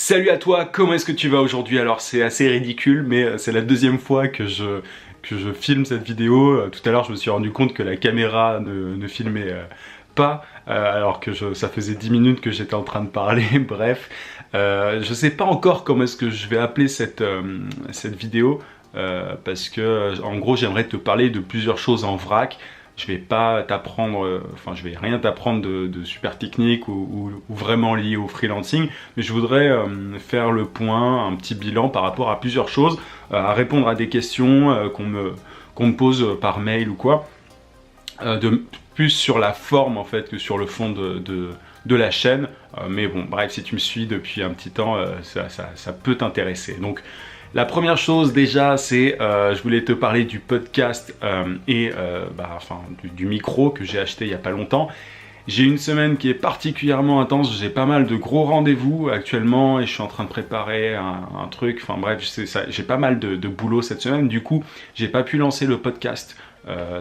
Salut à toi, comment est-ce que tu vas aujourd'hui? Alors c'est assez ridicule, mais c'est la deuxième fois que je filme cette vidéo. Tout à l'heure je me suis rendu compte que la caméra ne filmait pas, alors que ça faisait 10 minutes que j'étais en train de parler, bref. Je sais pas encore comment est-ce que je vais appeler cette vidéo, parce que en gros j'aimerais te parler de plusieurs choses en vrac. Je vais pas t'apprendre, enfin je vais rien t'apprendre de super technique ou vraiment lié au freelancing, mais je voudrais faire le point, un petit bilan par rapport à plusieurs choses, à répondre à des questions qu'on me pose par mail ou quoi, plus sur la forme en fait que sur le fond de la chaîne, mais bon bref, si tu me suis depuis un petit temps, ça peut t'intéresser. Donc la première chose déjà, c'est je voulais te parler du podcast et du micro que j'ai acheté il n'y a pas longtemps. J'ai une semaine qui est particulièrement intense, j'ai pas mal de gros rendez-vous actuellement et je suis en train de préparer un truc, enfin bref, j'ai pas mal de boulot cette semaine, du coup j'ai pas pu lancer le podcast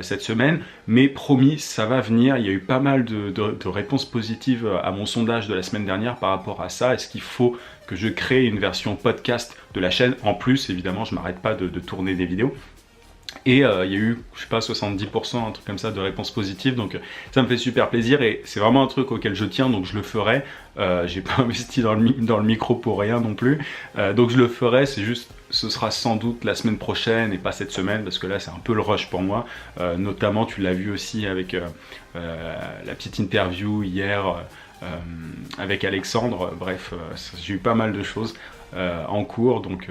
cette semaine, mais promis, ça va venir. Il y a eu pas mal de réponses positives à mon sondage de la semaine dernière par rapport à ça. Est-ce qu'il faut que je crée une version podcast de la chaîne? En plus, évidemment, je m'arrête pas de tourner des vidéos. Et il y a eu, je sais pas, 70%, un truc comme ça, de réponses positives, donc ça me fait super plaisir et c'est vraiment un truc auquel je tiens, donc je le ferai. J'ai pas investi dans le micro pour rien non plus, donc je le ferai, c'est juste, ce sera sans doute la semaine prochaine et pas cette semaine, parce que là c'est un peu le rush pour moi, notamment tu l'as vu aussi avec la petite interview hier avec Alexandre, bref, j'ai eu pas mal de choses en cours, donc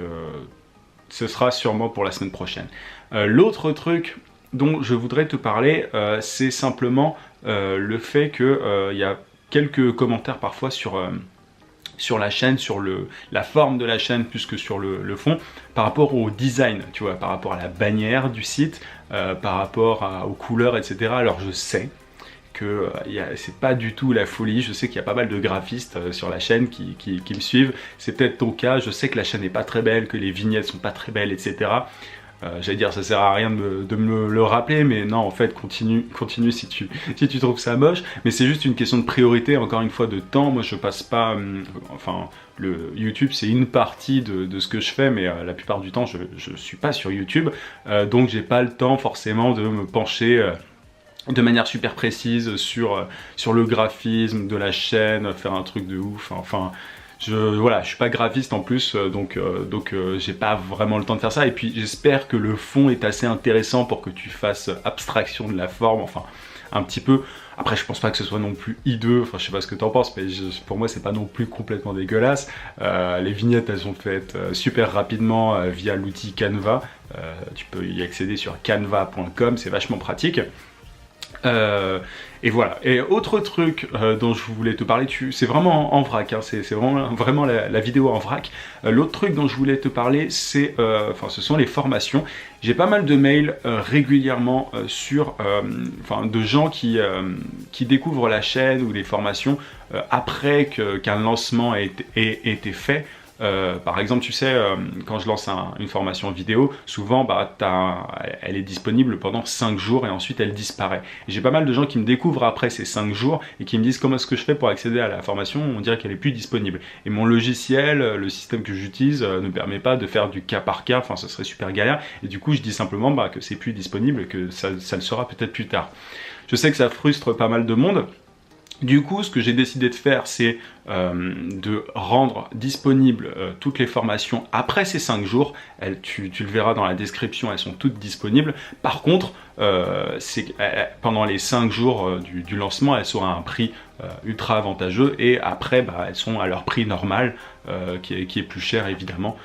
ce sera sûrement pour la semaine prochaine. L'autre truc dont je voudrais te parler, c'est simplement le fait qu'il y a quelques commentaires parfois sur la chaîne, sur la forme de la chaîne plus que sur le fond, par rapport au design, tu vois, par rapport à la bannière du site, par rapport aux couleurs, etc. Alors je sais que c'est pas du tout la folie, je sais qu'il y a pas mal de graphistes sur la chaîne qui me suivent, c'est peut-être ton cas, je sais que la chaîne n'est pas très belle, que les vignettes sont pas très belles, etc. J'allais dire ça sert à rien de me le rappeler, mais non, en fait continue si tu trouves ça moche, mais c'est juste une question de priorité, encore une fois, de temps. Moi je passe pas, le YouTube c'est une partie de ce que je fais, mais la plupart du temps je suis pas sur YouTube, donc j'ai pas le temps forcément de me pencher de manière super précise sur le graphisme de la chaîne, faire un truc de ouf, enfin voilà, je suis pas graphiste en plus, donc j'ai pas vraiment le temps de faire ça, et puis j'espère que le fond est assez intéressant pour que tu fasses abstraction de la forme, enfin un petit peu. Après je pense pas que ce soit non plus hideux, enfin je sais pas ce que t'en penses, mais pour moi c'est pas non plus complètement dégueulasse. Les vignettes elles sont faites super rapidement via l'outil Canva, tu peux y accéder sur canva.com, c'est vachement pratique. Et voilà. Et autre truc dont je voulais te parler, c'est vraiment en vrac, hein, c'est vraiment la vidéo en vrac. L'autre truc dont je voulais te parler, ce sont les formations. J'ai pas mal de mails régulièrement de gens qui découvrent la chaîne ou les formations après qu'un lancement ait été fait. Par exemple, tu sais, quand je lance une formation vidéo, souvent elle est disponible pendant 5 jours et ensuite elle disparaît. J'ai pas mal de gens qui me découvrent après ces 5 jours et qui me disent comment est-ce que je fais pour accéder à la formation, on dirait qu'elle est plus disponible. Et mon logiciel, le système que j'utilise, ne permet pas de faire du cas par cas, enfin ça serait super galère. Et du coup je dis simplement que c'est plus disponible et que ça le sera peut-être plus tard. Je sais que ça frustre pas mal de monde. Du coup, ce que j'ai décidé de faire, c'est de rendre disponibles toutes les formations après ces 5 jours. Tu le verras dans la description, elles sont toutes disponibles. Par contre, pendant les 5 jours du lancement, elles seront à un prix ultra avantageux, et après, elles sont à leur prix normal, qui est plus cher évidemment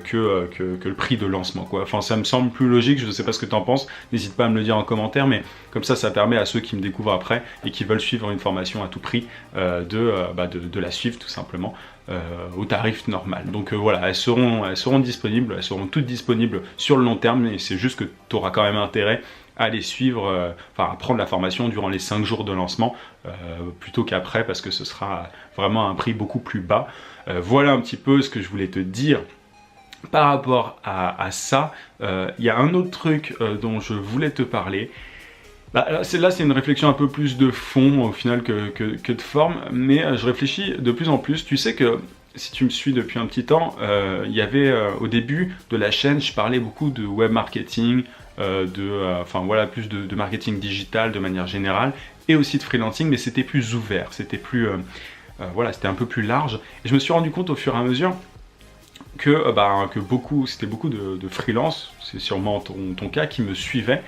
que le prix de lancement, quoi. Enfin, ça me semble plus logique, je ne sais pas ce que tu en penses, n'hésite pas à me le dire en commentaire, mais comme ça permet à ceux qui me découvrent après et qui veulent suivre une formation à tout prix de la suivre tout simplement au tarif normal. Donc voilà, elles seront disponibles, elles seront toutes disponibles sur le long terme, et c'est juste que tu auras quand même intérêt à les suivre, à prendre la formation durant les 5 jours de lancement plutôt qu'après, parce que ce sera vraiment un prix beaucoup plus bas. Voilà un petit peu ce que je voulais te dire par rapport à ça. Il y a un autre truc dont je voulais te parler. Là c'est une réflexion un peu plus de fond au final que de forme, mais je réfléchis de plus en plus. Tu sais que si tu me suis depuis un petit temps, il y avait au début de la chaîne, je parlais beaucoup de web marketing, enfin voilà, plus de marketing digital de manière générale, et aussi de freelancing, mais c'était plus ouvert, c'était plus, voilà, c'était un peu plus large. Et je me suis rendu compte au fur et à mesure que, c'était beaucoup de freelance, c'est sûrement ton cas, qui me suivaient.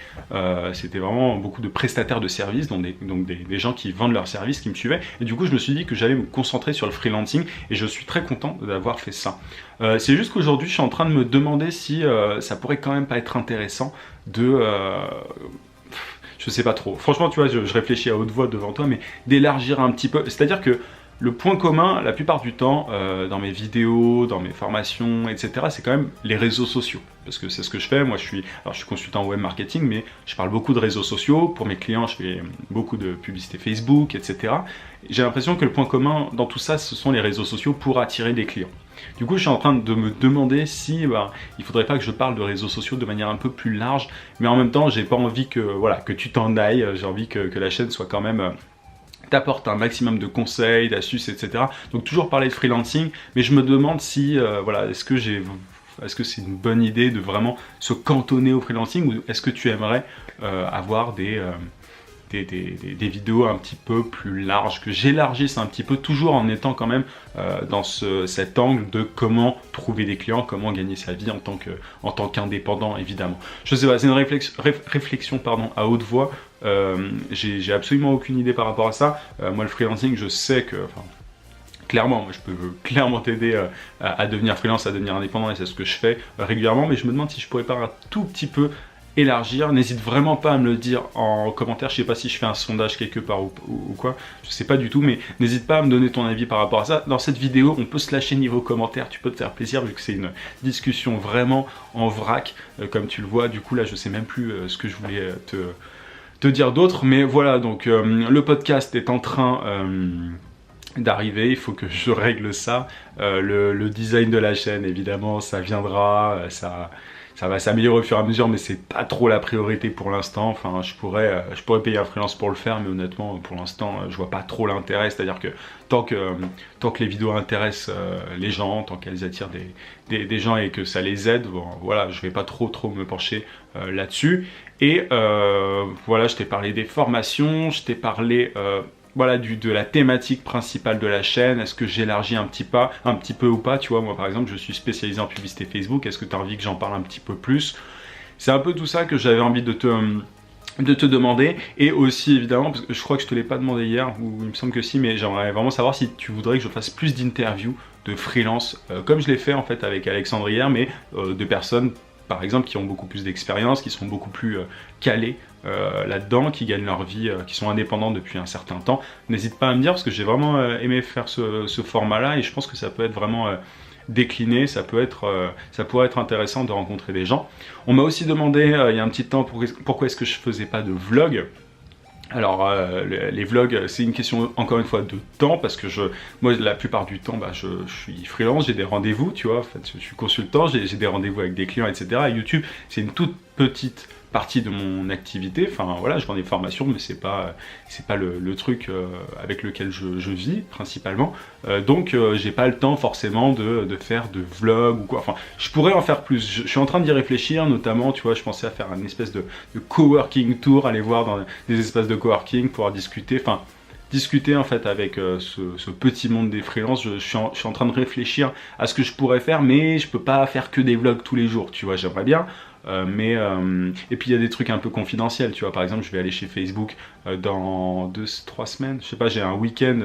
C'était vraiment beaucoup de prestataires de services, donc des gens qui vendent leurs services qui me suivaient. Et du coup, je me suis dit que j'allais me concentrer sur le freelancing et je suis très content d'avoir fait ça. C'est juste qu'aujourd'hui, je suis en train de me demander si ça pourrait quand même pas être intéressant de... je sais pas trop. Franchement, tu vois, je réfléchis à haute voix devant toi, mais d'élargir un petit peu. C'est-à-dire que le point commun, la plupart du temps, dans mes vidéos, dans mes formations, etc., c'est quand même les réseaux sociaux. Parce que c'est ce que je fais. Moi, je suis consultant en web marketing, mais je parle beaucoup de réseaux sociaux. Pour mes clients, je fais beaucoup de publicité Facebook, etc. J'ai l'impression que le point commun dans tout ça, ce sont les réseaux sociaux pour attirer des clients. Du coup, je suis en train de me demander si il faudrait pas que je parle de réseaux sociaux de manière un peu plus large, mais en même temps, j'ai pas envie que tu t'en ailles. J'ai envie que la chaîne soit quand même t'apporte un maximum de conseils, d'astuces, etc. Donc toujours parler de freelancing, mais je me demande si, est-ce que c'est une bonne idée de vraiment se cantonner au freelancing, ou est-ce que tu aimerais avoir des vidéos un petit peu plus larges, que j'élargisse un petit peu, toujours en étant quand même dans cet angle de comment trouver des clients, comment gagner sa vie en tant qu'indépendant, évidemment. Je sais pas, c'est une réflexion à haute voix. J'ai absolument aucune idée par rapport à ça. Moi, le freelancing, je sais que... Clairement, moi je peux clairement t'aider à devenir freelance, à devenir indépendant, et c'est ce que je fais régulièrement, mais je me demande si je pourrais pas un tout petit peu élargir. N'hésite vraiment pas à me le dire en commentaire. Je sais pas si je fais un sondage quelque part ou quoi, je sais pas du tout, mais n'hésite pas à me donner ton avis par rapport à ça. Dans cette vidéo, on peut se lâcher niveau commentaire, tu peux te faire plaisir vu que c'est une discussion vraiment en vrac, comme tu le vois. Du coup là, je sais même plus ce que je voulais te dire d'autre, mais voilà, donc le podcast est en train d'arriver, il faut que je règle ça. Le design de la chaîne, évidemment, ça viendra, ça va s'améliorer au fur et à mesure, mais c'est pas trop la priorité pour l'instant. Enfin, je pourrais payer un freelance pour le faire, mais honnêtement, pour l'instant, je vois pas trop l'intérêt. C'est-à-dire que tant que les vidéos intéressent les gens, tant qu'elles attirent des gens et que ça les aide, bon, voilà, je vais pas trop me pencher là-dessus. Et voilà, je t'ai parlé des formations, je t'ai parlé voilà, de la thématique principale de la chaîne. Est-ce que j'élargis un petit peu ou pas, tu vois. Moi par exemple, je suis spécialisé en publicité Facebook, est-ce que tu as envie que j'en parle un petit peu plus? C'est un peu tout ça que j'avais envie de te demander. Et aussi évidemment, parce que je crois que je te l'ai pas demandé hier, ou il me semble que si, mais j'aimerais vraiment savoir si tu voudrais que je fasse plus d'interviews de freelance, comme je l'ai fait en fait avec Alexandre hier, mais de personnes par exemple qui ont beaucoup plus d'expérience, qui sont beaucoup plus calés là-dedans, qui gagnent leur vie, qui sont indépendants depuis un certain temps. N'hésite pas à me dire, parce que j'ai vraiment aimé faire ce format-là, et je pense que ça peut être vraiment décliné, ça pourrait être intéressant de rencontrer des gens. On m'a aussi demandé il y a un petit temps pourquoi est-ce que je faisais pas de vlog. Alors les vlogs, c'est une question encore une fois de temps, parce que moi la plupart du temps je suis freelance, j'ai des rendez-vous, tu vois, en fait, je suis consultant, j'ai des rendez-vous avec des clients, etc. Et YouTube, c'est une toute petite partie de mon activité. Enfin voilà, je vends des formations, mais c'est pas le truc avec lequel je vis principalement. Donc j'ai pas le temps forcément de faire de vlog ou quoi. Enfin, je pourrais en faire plus. Je suis en train d'y réfléchir, notamment, tu vois, je pensais à faire une espèce de coworking tour, aller voir dans des espaces de coworking, pouvoir discuter en fait avec ce petit monde des freelances. Je suis en train de réfléchir à ce que je pourrais faire, mais je peux pas faire que des vlogs tous les jours, tu vois, j'aimerais bien. Et puis il y a des trucs un peu confidentiels, tu vois. Par exemple, je vais aller chez Facebook dans 2-3 semaines, je sais pas, j'ai un week-end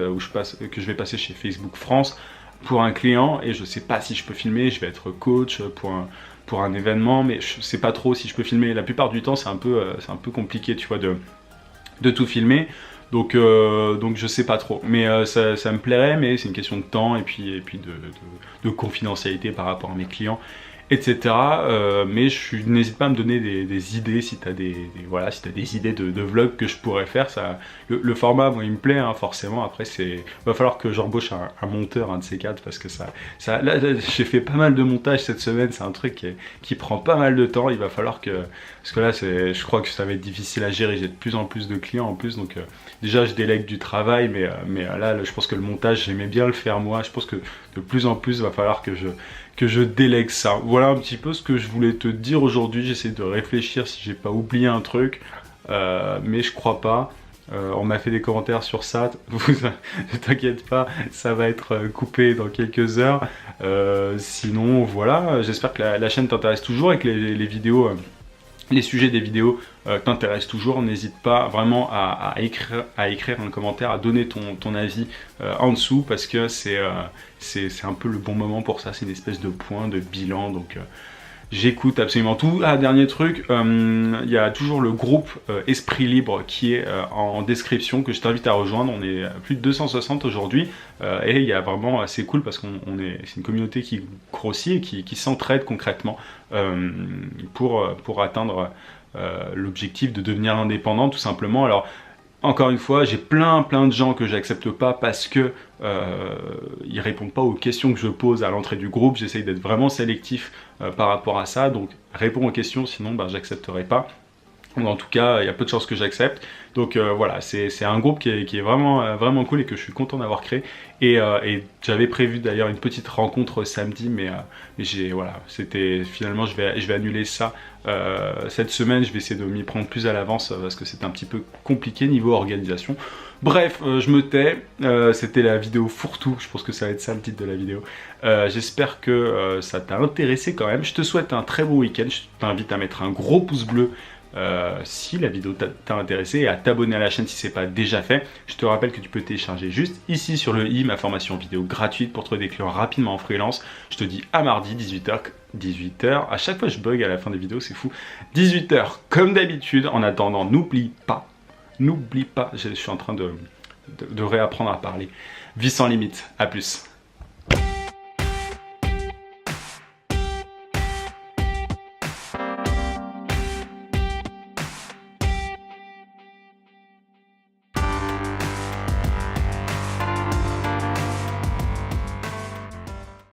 que je vais passer chez Facebook France pour un client, et je sais pas si je peux filmer. Je vais être coach pour un événement, mais je sais pas trop si je peux filmer. La plupart du temps c'est un peu compliqué, tu vois, de tout filmer. Donc je sais pas trop, mais ça me plairait, mais c'est une question de temps et puis de confidentialité par rapport à mes clients, etc. Mais n'hésite pas à me donner des idées si t'as voilà, si t'as des idées de vlogs que je pourrais faire. Ça, le format, moi, il me plaît, hein, forcément. Après, va falloir que j'embauche un monteur, un de ces quatre, parce que là, j'ai fait pas mal de montage cette semaine. C'est un truc qui prend pas mal de temps. Il va falloir parce que là, je crois que ça va être difficile à gérer. J'ai de plus en plus de clients en plus, donc déjà, je délègue du travail, mais là, je pense que le montage, j'aimais bien le faire moi. Je pense que de plus en plus, il va falloir que je délègue ça. Voilà un petit peu ce que je voulais te dire aujourd'hui. J'essaie de réfléchir si j'ai pas oublié un truc, mais je crois pas. On m'a fait des commentaires sur ça, ne t'inquiète pas, ça va être coupé dans quelques heures. Sinon voilà, j'espère que la chaîne t'intéresse toujours et que les vidéos, les sujets des vidéos t'intéressent toujours. N'hésite pas vraiment à écrire un commentaire, à donner ton avis en dessous, parce que c'est un peu le bon moment pour ça. C'est une espèce de point, de bilan, donc j'écoute absolument tout. Ah, dernier truc, il y a toujours le groupe Esprit Libre qui est en description, que je t'invite à rejoindre. On est à plus de 260 aujourd'hui, et il y a vraiment, c'est cool parce c'est une communauté qui grossit et qui s'entraide concrètement pour atteindre l'objectif de devenir indépendant, tout simplement. Alors, encore une fois, j'ai plein de gens que j'accepte pas parce que ils répondent pas aux questions que je pose à l'entrée du groupe. J'essaye d'être vraiment sélectif par rapport à ça, donc réponds aux questions, sinon j'accepterai pas. Ou en tout cas, il y a peu de chances que j'accepte. Donc voilà, c'est un groupe qui est vraiment cool et que je suis content d'avoir créé. Et j'avais prévu d'ailleurs une petite rencontre samedi, mais voilà, finalement je vais annuler ça cette semaine. Je vais essayer de m'y prendre plus à l'avance parce que c'est un petit peu compliqué niveau organisation. Bref, je me tais. C'était la vidéo fourre-tout. Je pense que ça va être ça le titre de la vidéo. J'espère que ça t'a intéressé quand même. Je te souhaite un très bon week-end. Je t'invite à mettre un gros pouce bleu si la vidéo t'a intéressé, et à t'abonner à la chaîne si c'est pas déjà fait. Je te rappelle que tu peux télécharger juste ici sur le i ma formation vidéo gratuite pour trouver des clients rapidement en freelance. Je te dis à mardi 18h. À chaque fois je bug à la fin des vidéos, c'est fou. 18h comme d'habitude. En attendant, n'oublie pas, je suis en train de réapprendre à parler. Vie sans limite. À plus.